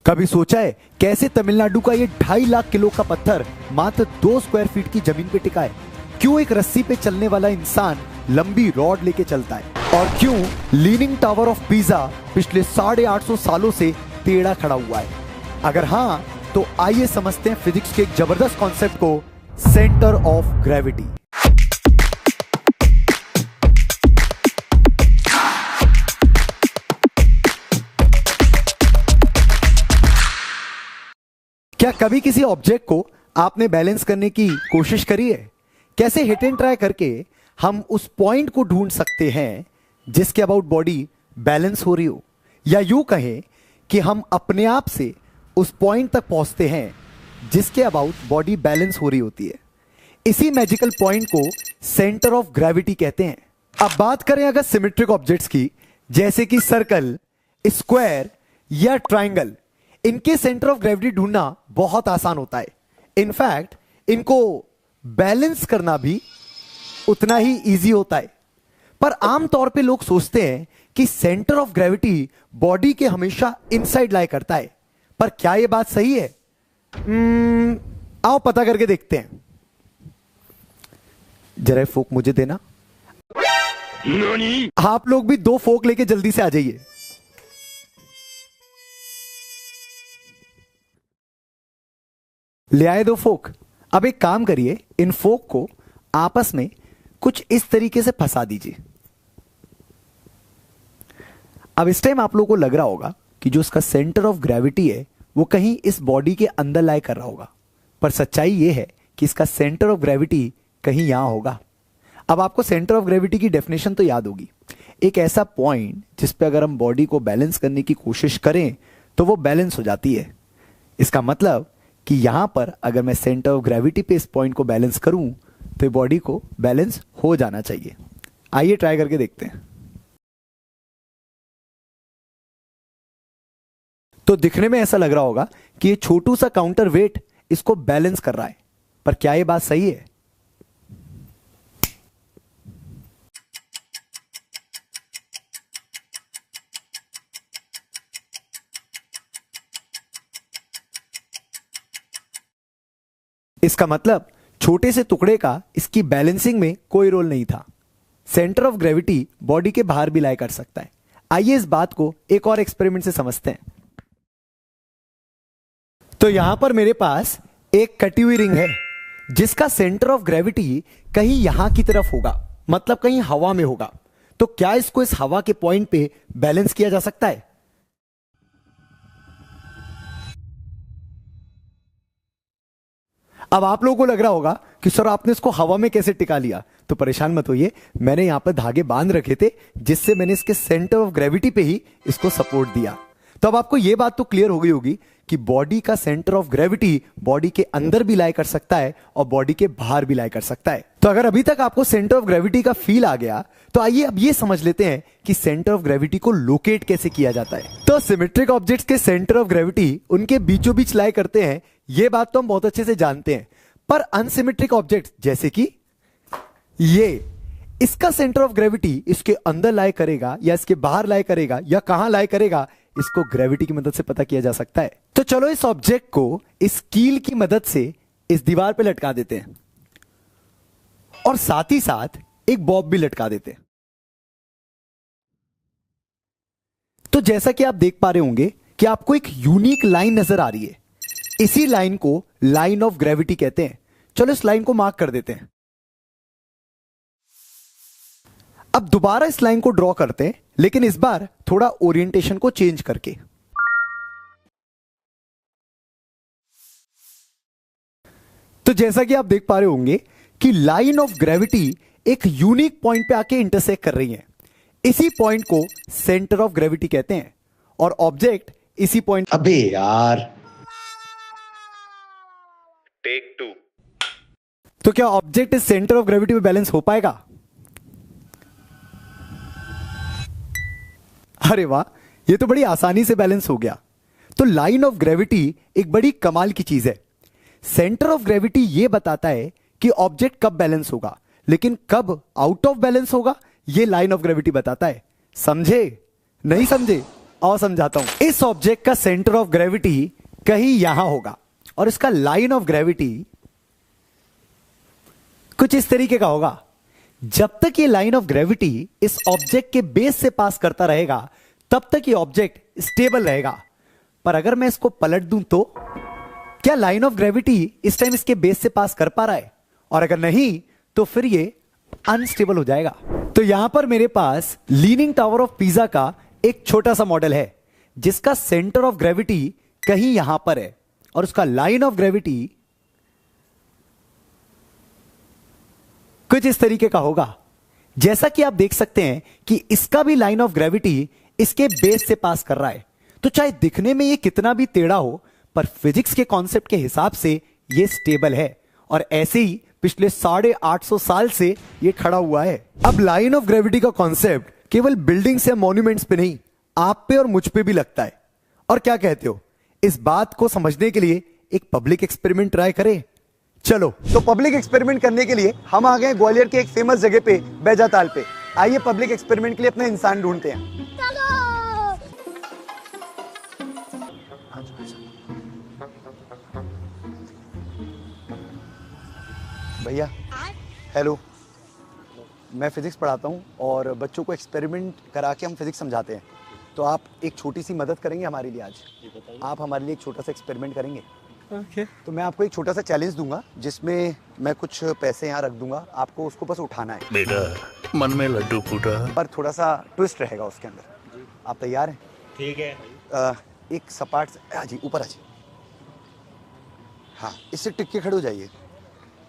कभी सोचा है कैसे तमिलनाडु का ये 2.5 लाख किलो का पत्थर मात्र 2 स्क्वायर फीट की जमीन पे टिका है? क्यों एक रस्सी पे चलने वाला इंसान लंबी रॉड लेके चलता है? और क्यों लीनिंग टावर ऑफ पीजा पिछले 850 सालों से टेढ़ा खड़ा हुआ है? अगर हाँ, तो आइए समझते हैं फिजिक्स के एक जबरदस्त कॉन्सेप्ट को, सेंटर ऑफ ग्रेविटी। क्या कभी किसी ऑब्जेक्ट को आपने बैलेंस करने की कोशिश करी है? कैसे हिट एंड ट्राई करके हम उस पॉइंट को ढूंढ सकते हैं जिसके अबाउट बॉडी बैलेंस हो रही हो, या यूं कहें कि हम अपने आप से उस पॉइंट तक पहुंचते हैं जिसके अबाउट बॉडी बैलेंस हो रही होती है। इसी मैजिकल पॉइंट को सेंटर ऑफ ग्रेविटी कहते हैं। अब बात करें अगर सिमेट्रिक ऑब्जेक्ट्स की, जैसे कि सर्कल, स्क्वायर या ट्राइंगल, इनके सेंटर ऑफ ग्रेविटी ढूंढना बहुत आसान होता है। इनफैक्ट इनको बैलेंस करना भी उतना ही इजी होता है। पर आमतौर पे लोग सोचते हैं कि सेंटर ऑफ ग्रेविटी बॉडी के हमेशा इनसाइड लाई करता है। पर क्या यह बात सही है? आओ पता करके देखते हैं। जरा फोक मुझे देना। आप लोग भी 2 फोक लेके जल्दी से आ जाइए। ले आए 2 फोक। अब एक काम करिए, इन फोक को आपस में कुछ इस तरीके से फंसा दीजिए। अब इस टाइम आप लोगों को लग रहा होगा कि जो इसका सेंटर ऑफ ग्रेविटी है वो कहीं इस बॉडी के अंदर लाई कर रहा होगा, पर सच्चाई ये है कि इसका सेंटर ऑफ ग्रेविटी कहीं यहां होगा। अब आपको सेंटर ऑफ ग्रेविटी की डेफिनेशन तो याद होगी, एक ऐसा पॉइंट जिस पे अगर हम बॉडी को बैलेंस करने की कोशिश करें तो वो बैलेंस हो जाती है। इसका मतलब कि यहां पर अगर मैं सेंटर ऑफ ग्रेविटी पे इस पॉइंट को बैलेंस करूं तो बॉडी को बैलेंस हो जाना चाहिए। आइए ट्राई करके देखते हैं। तो दिखने में ऐसा लग रहा होगा कि ये छोटू सा काउंटर वेट इसको बैलेंस कर रहा है, पर क्या ये बात सही है? इसका मतलब छोटे से टुकड़े का इसकी बैलेंसिंग में कोई रोल नहीं था। सेंटर ऑफ ग्रेविटी बॉडी के बाहर भी लाई कर सकता है। आइए इस बात को एक और एक्सपेरिमेंट से समझते हैं। तो यहां पर मेरे पास एक कटी हुई रिंग है जिसका सेंटर ऑफ ग्रेविटी कहीं यहां की तरफ होगा, मतलब कहीं हवा में होगा। तो क्या इसको इस हवा के पॉइंट पे बैलेंस किया जा सकता है? अब आप लोगों को लग रहा होगा कि सर आपने इसको हवा में कैसे टिका लिया? तो परेशान मत होइए, मैंने यहां पर धागे बांध रखे थे जिससे मैंने इसके सेंटर ऑफ ग्रेविटी पे ही इसको सपोर्ट दिया। तो अब आपको यह बात तो क्लियर हो गई होगी कि बॉडी का सेंटर ऑफ ग्रेविटी बॉडी के अंदर भी लाई कर सकता है और बॉडी के बाहर भी लाई कर सकता है। तो अगर अभी तक आपको सेंटर ऑफ ग्रेविटी का फील आ गया तो आइए अब ये समझ लेते हैं कि सेंटर ऑफ ग्रेविटी को लोकेट कैसे किया जाता है। तो सिमेट्रिक ऑब्जेक्ट्स के सेंटर ऑफ ग्रेविटी उनके बीचों बीच लाई करते हैं, ये बात तो हम बहुत अच्छे से जानते हैं। पर अनसिमेट्रिक ऑब्जेक्ट जैसे कि ये, इसका सेंटर ऑफ ग्रेविटी इसके अंदर लाई करेगा या इसके बाहर लाई करेगा या कहां लाई करेगा, इसको ग्रेविटी की मदद से पता किया जा सकता है। तो चलो इस ऑब्जेक्ट को इस कील की मदद से इस दीवार पे लटका देते हैं और साथ ही साथ एक बॉब भी लटका देते हैं। तो जैसा कि आप देख पा रहे होंगे कि आपको एक यूनिक लाइन नजर आ रही है। इसी लाइन को लाइन ऑफ ग्रेविटी कहते हैं। चलो इस लाइन को मार्क कर देते हैं। अब दोबारा इस लाइन को ड्रॉ करते हैं, लेकिन इस बार थोड़ा ओरिएंटेशन को चेंज करके। तो जैसा कि आप देख पा रहे होंगे कि लाइन ऑफ ग्रेविटी एक यूनिक पॉइंट पे आके इंटरसेक्ट कर रही है। इसी पॉइंट को सेंटर ऑफ ग्रेविटी कहते हैं और ऑब्जेक्ट इसी पॉइंट। अबे यार, टेक 2। तो क्या ऑब्जेक्ट इस सेंटर ऑफ ग्रेविटी पे बैलेंस हो पाएगा? अरे वाह, ये तो बड़ी आसानी से बैलेंस हो गया। तो लाइन ऑफ ग्रेविटी एक बड़ी कमाल की चीज है। सेंटर ऑफ ग्रेविटी यह बताता है कि ऑब्जेक्ट कब बैलेंस होगा, लेकिन कब आउट ऑफ बैलेंस होगा यह लाइन ऑफ ग्रेविटी बताता है। समझे? नहीं समझे? और समझाता हूं। इस ऑब्जेक्ट का सेंटर ऑफ ग्रेविटी कहीं यहां होगा और इसका लाइन ऑफ ग्रेविटी कुछ इस तरीके का होगा। जब तक ये लाइन ऑफ ग्रेविटी इस ऑब्जेक्ट के बेस से पास करता रहेगा तब तक ये ऑब्जेक्ट स्टेबल रहेगा। पर अगर मैं इसको पलट दूं तो क्या लाइन ऑफ ग्रेविटी इस टाइम इसके बेस से पास कर पा रहा है? और अगर नहीं तो फिर ये अनस्टेबल हो जाएगा। तो यहां पर मेरे पास लीनिंग टावर ऑफ पीसा का एक छोटा सा मॉडल है जिसका सेंटर ऑफ ग्रेविटी कहीं यहां पर है और उसका लाइन ऑफ ग्रेविटी कुछ इस तरीके का होगा। जैसा कि आप देख सकते हैं कि इसका भी लाइन ऑफ ग्रेविटी इसके बेस से पास कर रहा है। तो चाहे दिखने में ये कितना भी टेढ़ा हो पर फिजिक्स के कॉन्सेप्ट के हिसाब से ये स्टेबल है और ऐसे ही पिछले 850 साल से ये खड़ा हुआ है। अब लाइन ऑफ ग्रेविटी का कॉन्सेप्ट केवल बिल्डिंग्स या मॉन्यूमेंट्स पे नहीं, आप पे और मुझ पे भी लगता है। और क्या कहते हो, इस बात को समझने के लिए एक पब्लिक एक्सपेरिमेंट ट्राई करें? चलो, तो पब्लिक एक्सपेरिमेंट करने के लिए हम आ गए ग्वालियर के एक फेमस जगह पे, बैजाताल पे। आइए पब्लिक एक्सपेरिमेंट के लिए अपना इंसान ढूंढते हैं। भैया हेलो, मैं फिजिक्स पढ़ाता हूँ और बच्चों को एक्सपेरिमेंट करा के हम फिजिक्स समझाते हैं। तो आप एक छोटी सी मदद करेंगे हमारे लिए आज? आप हमारे लिए एक छोटा सा एक्सपेरिमेंट करेंगे? तो मैं आपको एक छोटा सा चैलेंज दूंगा जिसमें मैं कुछ पैसे यहाँ रख दूंगा, आपको उसको बस उठाना है। बेटा मन में लड्डू फूटा, पर थोड़ा सा ट्विस्ट रहेगा उसके अंदर। आप तैयार हैं? ठीक है। एक सपाट से जी ऊपर आ जाइए। हाँ, इससे टिक के खड़े हो जाइए।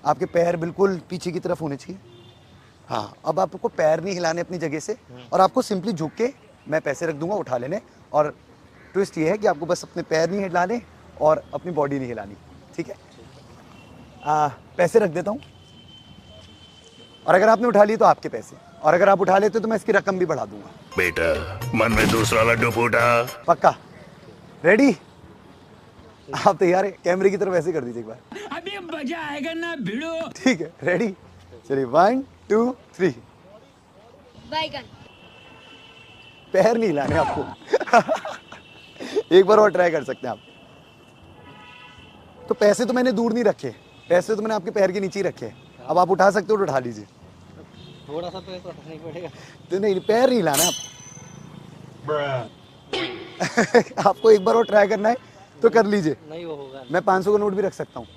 आपके पैर बिल्कुल पीछे की तरफ होने चाहिए। हाँ, अब आपको पैर नहीं हिलाने अपनी जगह से और आपको सिंपली झुक के मैं पैसे रख दूंगा, उठा लेने। और ट्विस्ट ये है कि आपको बस अपने पैर नहीं हिलाने और अपनी बॉडी नहीं हिलानी, ठीक है? पैसे रख देता हूँ और अगर आपने उठा लिए तो आपके पैसे, और अगर आप उठा लेते तो मैं इसकी रकम भी बढ़ा दूंगा। बेटा मन में दूसरा लड्डू फूटा। पक्का? रेडी? आप तैयार है? कैमरे की तरफ ऐसे कर दीजिए एक बार। अभी मजा आएगा ना भिड़ो। ठीक है, रेडी? चलिए 1 2 3। बैगन। पैर नहीं हिलाने आपको। एक बार और ट्राई कर सकते हैं आप। तो पैसे तो मैंने दूर नहीं रखे, पैसे तो मैंने आपके पैर के नीचे ही रखे। अब आप उठा सकते हो तो उठा लीजिए। थोड़ा सा तो ऐसा नहीं पड़ेगा। तो नहीं, पैर नहीं हिलाना आप। आपको एक बार और ट्राई करना है तो कर लीजिए। नहीं वो होगा। मैं 500 का नोट भी रख सकता हूँ।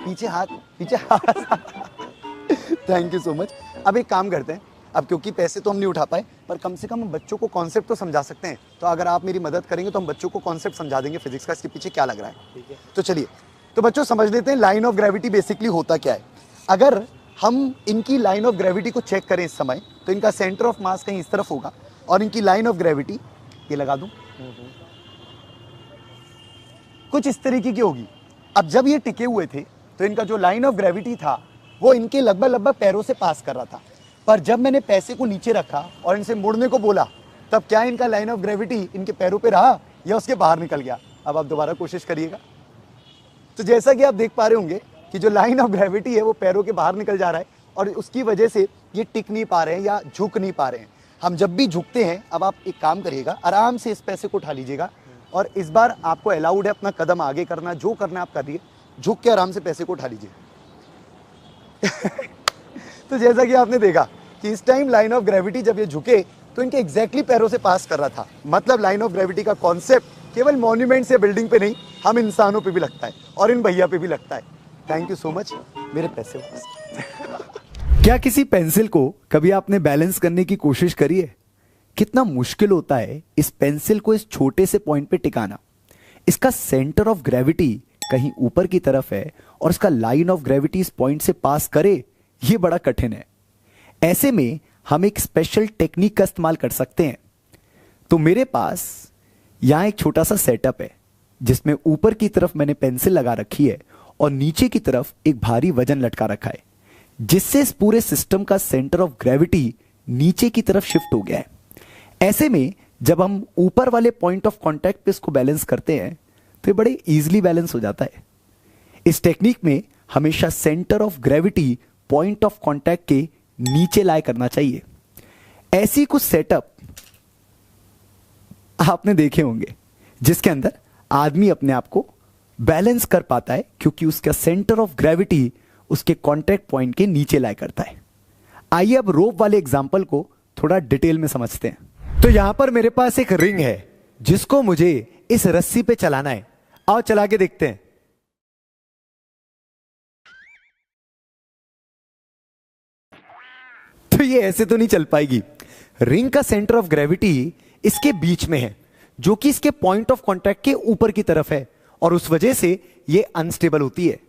पीछे हाथ। Thank you so much. अब एक काम करते हैं, अब क्योंकि पैसे तो हम नहीं उठा पाए पर कम से कम बच्चों को कॉन्सेप्ट तो समझा सकते हैं। तो अगर आप मेरी मदद करेंगे तो हम बच्चों को कॉन्सेप्ट समझा देंगे फिजिक्स का, इसके पीछे क्या लग रहा है। ठीक है। तो चलिए, तो बच्चों समझ लेते हैं लाइन ऑफ ग्रेविटी बेसिकली होता क्या है। अगर हम इनकी लाइन ऑफ ग्रेविटी को चेक करें इस समय, तो इनका सेंटर ऑफ मास कहीं इस तरफ होगा और इनकी लाइन ऑफ ग्रेविटी ये लगा दूं कुछ इस तरीके की होगी। अब जब ये टिके हुए थे तो इनका जो लाइन ऑफ ग्रेविटी था वो इनके लगभग पैरों से पास कर रहा था। पर जब मैंने पैसे को नीचे रखा और इनसे मुड़ने को बोला तब क्या इनका लाइन ऑफ ग्रेविटी इनके पैरों पे रहा या उसके बाहर निकल गया? अब आप दोबारा कोशिश करिएगा। तो जैसा कि आप देख पा रहे होंगे कि जो लाइन ऑफ ग्रेविटी है वो पैरों के बाहर निकल जा रहा है और उसकी वजह से ये टिक नहीं पा रहे हैं या झुक नहीं पा रहे हैं। हम जब भी झुकते हैं, अब आप एक काम करिएगा, आराम से इस पैसे को उठा लीजिएगा और इस बार आपको अलाउड है अपना कदम आगे करना, जो करना आप करिए। झुक के आराम से पैसे को उठा लीजिए। तो जैसा कि आपने देखा कि इस टाइम लाइन ऑफ ग्रेविटी जब ये झुके तो इनके एग्जैक्टली पैरों से पास कर रहा था। मतलब लाइन ऑफ ग्रेविटी का कॉन्सेप्ट केवल मॉन्यूमेंट्स या बिल्डिंग पे नहीं, हम इंसानों पे भी लगता है और इन भैया पे भी लगता है। Thank you so much. मेरे पैसे क्या किसी पेंसिल को कभी आपने बैलेंस करने की कोशिश करी है? कितना मुश्किल होता है इस पेंसिल को इस छोटे से पॉइंट पे टिकाना। इसका सेंटर ऑफ ग्रेविटी कहीं ऊपर की तरफ है और इसका लाइन ऑफ ग्रेविटी इस पॉइंट से पास करे, ये बड़ा कठिन है। ऐसे में हम एक स्पेशल टेक्निक का इस्तेमाल कर सकते हैं। तो मेरे पास यहां एक छोटा सा सेटअप है जिसमें ऊपर की तरफ मैंने पेंसिल लगा रखी है और नीचे की तरफ एक भारी वजन लटका रखा है, जिससे इस पूरे सिस्टम का सेंटर ऑफ ग्रेविटी नीचे की तरफ शिफ्ट हो गया है। ऐसे में जब हम ऊपर वाले पॉइंट ऑफ कांटेक्ट पे इसको बैलेंस करते हैं तो ये बड़े इजीली बैलेंस हो जाता है। इस टेक्निक में हमेशा centre of gravity point of contact के नीचे लाए करना चाहिए। ऐसी कुछ सेटअप आपने देखे होंगे जिसके अंदर आदमी अपने आप को बैलेंस कर पाता है क्योंकि उसका सेंटर ऑफ ग्रेविटी उसके कॉन्टैक्ट पॉइंट के नीचे लाया करता है। आइए अब रोप वाले एग्जांपल को थोड़ा डिटेल में समझते हैं। तो यहां पर मेरे पास एक रिंग है जिसको मुझे इस रस्सी पे चलाना है। आओ चला के देखते हैं। तो ये ऐसे तो नहीं चल पाएगी। रिंग का सेंटर ऑफ ग्रेविटी इसके बीच में है जो कि इसके पॉइंट ऑफ कांटेक्ट के ऊपर की तरफ है और उस वजह से ये अनस्टेबल होती है।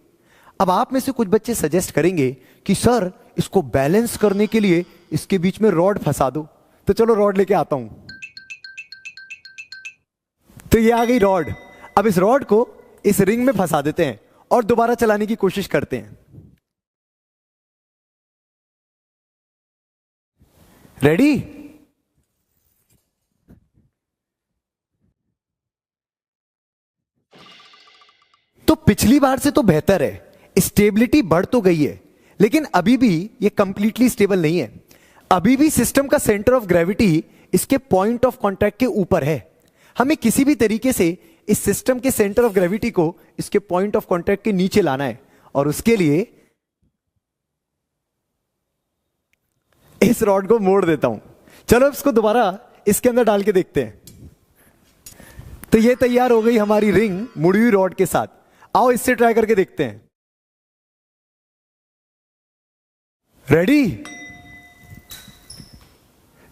अब आप में से कुछ बच्चे सजेस्ट करेंगे कि सर इसको बैलेंस करने के लिए इसके बीच में रॉड फंसा दो। तो चलो रॉड लेके आता हूं। तो ये आ गई रॉड। अब इस रॉड को इस रिंग में फंसा देते हैं और दोबारा चलाने की कोशिश करते हैं। रेडी? तो पिछली बार से तो बेहतर है, स्टेबिलिटी बढ़ तो गई है, लेकिन अभी भी ये कंप्लीटली स्टेबल नहीं है। अभी भी सिस्टम का सेंटर ऑफ ग्रेविटी इसके पॉइंट ऑफ कांटेक्ट के ऊपर है। हमें किसी भी तरीके से इस सिस्टम के सेंटर ऑफ ग्रेविटी को इसके पॉइंट ऑफ कांटेक्ट के नीचे लाना है और उसके लिए इस रॉड को मोड़ देता हूं। चलो इसको दोबारा इसके अंदर डाल के देखते हैं। तो ये तैयार हो गई हमारी रिंग मुड़ी हुई रॉड के साथ। आओ इससे ट्राई करके देखते हैं। रेडी?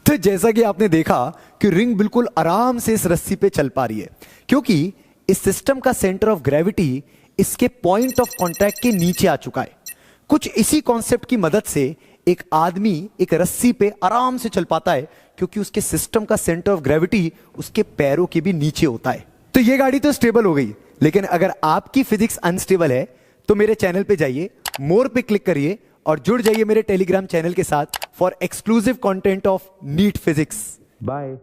तो जैसा कि आपने देखा कि रिंग बिल्कुल आराम से इस रस्सी पे चल पा रही है क्योंकि इस सिस्टम का सेंटर ऑफ ग्रेविटी इसके पॉइंट ऑफ कांटेक्ट के नीचे आ चुका है। कुछ इसी कॉन्सेप्ट की मदद से एक आदमी एक रस्सी पे आराम से चल पाता है क्योंकि उसके सिस्टम का सेंटर ऑफ ग्रेविटी उसके पैरों के भी नीचे होता है। तो ये गाड़ी तो स्टेबल हो गई, लेकिन अगर आपकी फिजिक्स अनस्टेबल है तो मेरे चैनल पे जाइए, मोर पे क्लिक करिए और जुड़ जाइए मेरे टेलीग्राम चैनल के साथ for exclusive content of NEET physics. Bye.